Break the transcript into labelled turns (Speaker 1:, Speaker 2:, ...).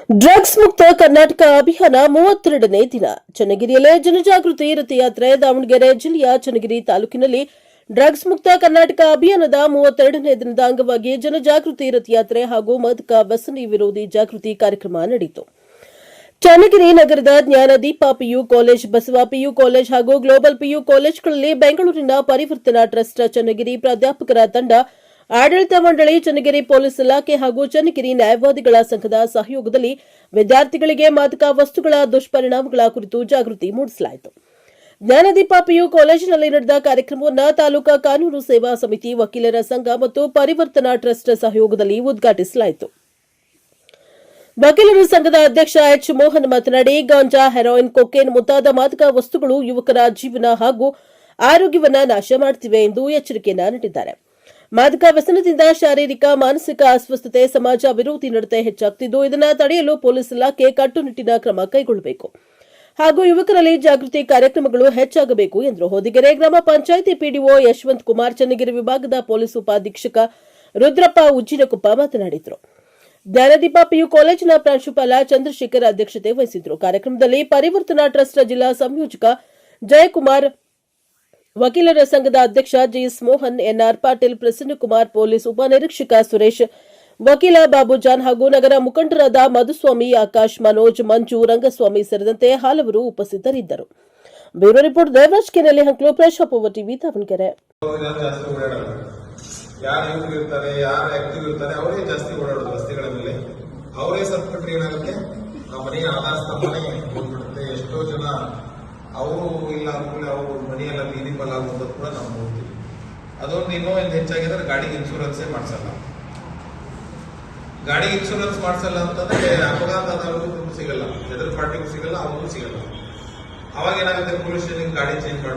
Speaker 1: Drugs ಮುಕ್ತ ಕರ್ನಾಟಕ ಅಭಿಯಾನ 32ನೇ ದಿನ. ಚನ್ನಗಿರಿಯಲ್ಲೇ ಜನಜಾಗೃತಿ ರಥಯಾತ್ರೆ. ದಾವಣಗೆರೆ ಜಿಲ್ಲೆಯ ಚನ್ನಗಿರಿ ತಾಲೂಕಿನಲ್ಲಿ ಡ್ರಗ್ಸ್ ಮುಕ್ತ ಕರ್ನಾಟಕ ಅಭಿಯಾನದ 32ನೇ ದಿನದ ಅಂಗವಾಗಿ ಜನಜಾಗೃತಿ ರಥಯಾತ್ರೆ ಹಾಗೂ ಮಾದಕ ವ್ಯಸನಿ ವಿರೋಧಿ ಜಾಗೃತಿ ಕಾರ್ಯಕ್ರಮ ನಡೆಯಿತು. ಚನ್ನಗಿರಿ ನಗರದ Jnanadeepa PU college, Basava PU college ಹಾಗೂ ಗ್ಲೋಬಲ್ ಪಿಯು ಕಾಲೇಜ್ಗಳಲ್ಲಿ ಬೆಂಗಳೂರಿನ ಪರಿವರ್ತನಾ ಟ್ರಸ್ಟ್, ಚನ್ನಗಿರಿ ಪ್ರಾಧ್ಯಾಪಕರ ತಂಡ, ಆಡಳಿತ ಮಂಡಳಿ, ಚನ್ನಗಿರಿ ಪೊಲೀಸ್ ಇಲಾಖೆ ಹಾಗೂ ಚನ್ನಗಿರಿ ನ್ಯಾಯವಾದಿಗಳ ಸಂಘದ ಸಹಯೋಗದಲ್ಲಿ ವಿದ್ಯಾರ್ಥಿಗಳಿಗೆ ಮಾದಕ ವಸ್ತುಗಳ ದುಷ್ಪರಿಣಾಮಗಳ ಕುರಿತು ಜಾಗೃತಿ ಮೂಡಿಸಲಾಯಿತು. ಜ್ಞಾನದೀಪ ಪಿಯು ಕಾಲೇಜಿನಲ್ಲಿ ನಡೆದ ಕಾರ್ಯಕ್ರಮವನ್ನು ತಾಲೂಕಾ ಕಾನೂನು ಸೇವಾ ಸಮಿತಿ, ವಕೀಲರ ಸಂಘ ಮತ್ತು ಪರಿವರ್ತನಾ ಟ್ರಸ್ಟ್ ಸಹಯೋಗದಲ್ಲಿ ಉದ್ಘಾಟಿಸಲಾಯಿತು. ವಕೀಲರ ಸಂಘದ ಅಧ್ಯಕ್ಷ ಎಚ್ ಮೋಹನ್ ಮಾತನಾಡಿ, ಗಾಂಜಾ, ಹೆರಾಯಿನ್, ಕೊಕೇನ್ ಮುಂತಾದ ಮಾದಕ ವಸ್ತುಗಳು ಯುವಕರ ಜೀವನ ಹಾಗೂ ಆರೋಗ್ಯವನ್ನ ನಾಶ ಮಾಡುತ್ತಿವೆ ಎಂದು ಎಚ್ಚರಿಕೆಯನ್ನ ನೀಡಿದ್ದಾರೆ. ಮಾದಕ ವ್ಯಸನದಿಂದ ಶಾರೀರಿಕ, ಮಾನಸಿಕ ಅಸ್ವಸ್ಥತೆ, ಸಮಾಜ ವಿರೋಧಿ ನಡತೆ ಹೆಚ್ಚಾಗುತ್ತಿದ್ದು, ಇದನ್ನು ತಡೆಯಲು ಪೊಲೀಸ್ ಇಲಾಖೆ ಕಟ್ಟುನಿಟ್ಟಿನ ಕ್ರಮ ಕೈಗೊಳ್ಳಬೇಕು ಹಾಗೂ ಯುವಕರಲ್ಲಿ ಜಾಗೃತಿ ಕಾರ್ಯಕ್ರಮಗಳು ಹೆಚ್ಚಾಗಬೇಕು ಎಂದರು. ಹೊದಿಗೆರೆ ಗ್ರಾಮ ಪಂಚಾಯಿತಿ ಪಿಡಿಒ ಯಶವಂತ್ ಕುಮಾರ್, ಚನ್ನಗಿರಿ ವಿಭಾಗದ ಪೊಲೀಸ್ ಉಪಾಧೀಕ್ಷಕ ರುದ್ರಪ್ಪ ಉಜ್ಜಿನಕೊಪ್ಪ ಮಾತನಾಡಿದರು. ಜ್ಞಾನದೀಪ ಪಿಯು ಕಾಲೇಜಿನ ಪ್ರಾಂಶುಪಾಲ ಚಂದ್ರಶೇಖರ್ ಅಧ್ಯಕ್ಷತೆ ವಹಿಸಿದ್ದರು. ಕಾರ್ಯಕ್ರಮದಲ್ಲಿ ಪರಿವರ್ತನಾ ಟ್ರಸ್ಟ್ ಜಿಲ್ಲಾ ಸಂಯೋಜಕ ಜಯಕುಮಾರ್, ವಕೀಲರ ಸಂಘದ ಅಧ್ಯಕ್ಷ GS Mohan, NR Patil, Prasannakumar, police ಉಪನಿರೀಕ್ಷಕ ಸುರೇಶ್, ವಕೀಲ ಬಾಬುಜಾನ್ ಹಾಗೂ ನಗರ ಮುಖಂಡರಾದ ಮಧುಸ್ವಾಮಿ, ಆಕಾಶ್, ಮನೋಜ್, ಮಂಜು, ರಂಗಸ್ವಾಮಿ ಸೇರಿದಂತೆ ಹಲವರು ಉಪಸ್ಥಿತರಿದ್ದರು. ಬ್ಯೂರೋ ರಿಪೋರ್ಟ್, ದೇವರಾಜ್ ಕೆನೆಲಿ ಹಂಕ್ಲು, fresh up over TV, Davanagere.
Speaker 2: ಯಾರು ಯುವಕರು ಇರ್ತಾರೆ, ಯಾರು ಆಕ್ಟಿವ್ ಇರ್ತಾರೆ, ಅವರೇ ಜಾಸ್ತಿ ಓಡಾಡೋದು ರಸ್ತೆಗಳ ಮೇಲೆ. ಅವರೇ ಸತ್ಬಿಟ್ರೆ ಏನಾಗುತ್ತೆ, ಆ ಮನೆಯ ಆಧಾರ ಸ್ತಂಭನೆ ಹೋಗ್ಬಿಡುತ್ತೆ. ಎಷ್ಟೋ ಜನ ಅವರು ಇಲ್ಲ ಅಂದ್ಮೇಲೆ ಅವರು ಮನೆಯೆಲ್ಲ ಬೀದಿ ಪಾಲಾಗುವುದು ಕೂಡ ನಾವು ನೋಡ್ತೀವಿ. ಅದೊಂದು ಇನ್ನೂ ಒಂದು ಹೆಚ್ಚಾಗಿದ್ರೆ ಗಾಡಿಗೆ ಇನ್ಶೂರೆನ್ಸೇ ಮಾಡಿಸಲ್ಲ. ಗಾಡಿಗೆ ಇನ್ಶೂರೆನ್ಸ್ ಮಾಡಿಸಲ್ಲ ಅಂತಂದ್ರೆ ಅಪಘಾತ ಆದವ್ರಿಗೂ ಸಿಗಲ್ಲ, ಎದುರು ಪಾರ್ಟಿಗೂ ಸಿಗಲ್ಲ, ಅವರಿಗೂ ಸಿಗಲ್ಲ. ಅವಾಗ ಏನಾಗುತ್ತೆ, ಪೊಲೀಸ್ ಸ್ಟೇಷನ್ಗೆ ಗಾಡಿ ಚೇಂಜ್ ಮಾಡಿ